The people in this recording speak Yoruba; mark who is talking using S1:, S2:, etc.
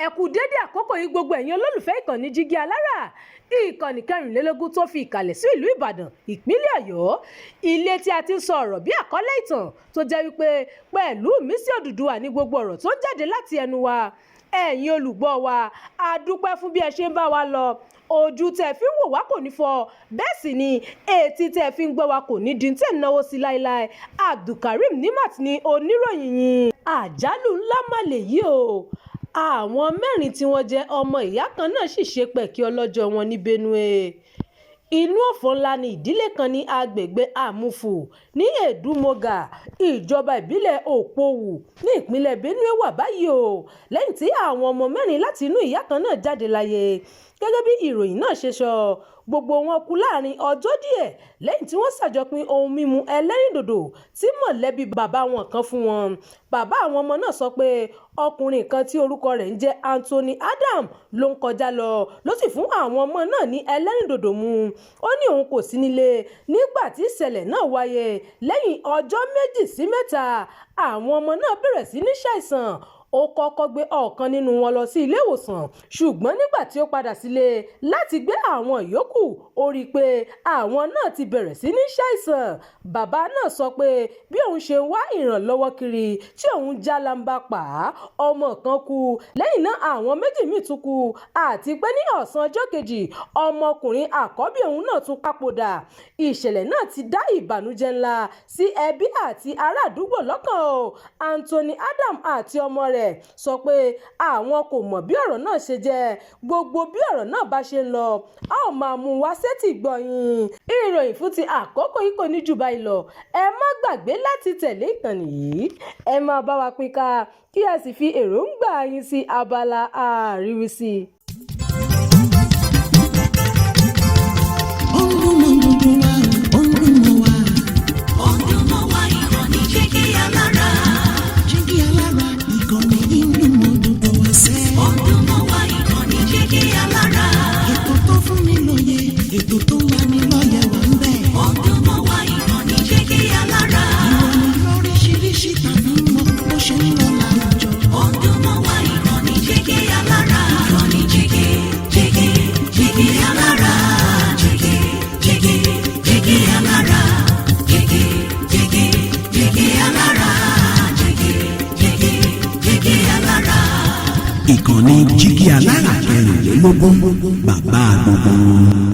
S1: ẹ kú dédé àkókò yìí gbogbo ẹ̀yin olólùfẹ́ ìkànnì Jígí Alára, ìkànnì 24 tó fi ìkàlẹ̀ sí ìlú Ìbàdàn ìpínlẹ̀ Ọ̀yọ́, ilé tí a ti ń sọ ọ̀rọ̀ bí àkọ́lé ìtàn tó jẹ́ wípé pẹ̀lú ìmísí Odùduwà ní gbogbo ọ̀rọ̀ tó ń jáde láti ẹnu wa. Ẹ̀yin olùgbọ́ wa, a dúpẹ́ fún bí ẹ ṣe ń bá wa lọ. Ojú tẹ́ fi ń wò wá kò ní fọ́, bẹ́ẹ̀ sì ni etí tẹ́ fi ń gbọ́ wa kò ní di tẹ́ ń náwó sí láéláé. Abdulkareem Nimat ni oníròyìn yìí. Àjálù ńlá mà lèyí o. Àwọn mẹ́rin tí wọ́n jẹ́ ọmọ ìyá kan náà sì ṣe pẹ̀kí ọlọ́jọ́ wọn ní Benue. Inú ọ̀fọ̀ ńlá ni ìdílé kan ní agbègbè Àmúfù ní Èdúmọ̀gà, ìjọba ìbílẹ̀ Òpòwù ní ìpínlẹ̀ Benue wà báyìí o, lẹ́yìn tí àwọn ọmọ mẹ́rin láti inú ìyá kan náà jáde láyé. Gẹ́gẹ́ bí ìròyìn náà ṣe sọ, gbogbo wọn kú láàrin ọjọ́ díẹ̀ lẹ́yìn tí wọ́n ṣàjọpín ohun mímu ẹlẹ́rìndòdò tí mọ̀lẹ́bí bàbá wọn kan fún wọn. Bàbá àwọn ọmọ náà sọ pé ọkùnrin kan tí orúkọ rẹ̀ ń jẹ́ Anthony Adam ló ń kọjá lọ ló sì fún àwọn ọmọ náà ní ẹlẹ́rìndòdò mu. Ó ní òun kò sí nílé nígbà tí ìṣẹ̀lẹ̀ náà wáyé. Lẹ́yìn ọjọ́ 2 sí 3, àwọn ọmọ náà bẹ̀rẹ̀ sí ní ṣàìsàn. Ó kọ́kọ́ gbé ọ̀kan nínú wọn lọ sí ilé ìwòsàn, ṣùgbọ́n nígbà tí ó padà sílé láti gbé àwọn ìyókù, ó rí i pé àwọn náà ti bẹ̀rẹ̀ sí ní ṣàìsàn. Bàbá náà sọ pé bí òun ṣe ń wá ìrànlọ́wọ́ kiri tí òun jálàmbá pa ọmọ kan kú, lẹ́yìn náà àwọn méjì míì tún kú, àti pé ní ọ̀sán ọjọ́ kejì ọmọkùnrin àkọ́bí òun náà tún papòdà. Ìṣẹ̀lẹ̀ náà ti dá ìbànújẹ́ ńlá sí ẹbí àti ará àdúgbò lọ́kàn o. Anthony Adam àti ọmọ rẹ̀ sọ pé àwọn kò mọ̀ bí ọ̀rọ̀ náà ṣe jẹ́. Gbogbo bí ọ̀rọ̀ náà bá ṣe ń lọ, a ó máa mú wá sétí gbọ̀yìn. Ìròyìn fún ti àkókò yìí kò ní jù báyìí lọ. Ẹ má gbàgbé láti tẹ̀lé ìkànnì yìí. Ẹ máa bá wa pín ká kí ẹ sì fi èròǹgbà yín sí abala àríwísí.
S2: Ìkànnì Jígí Alára 24, bàbá gbogbo.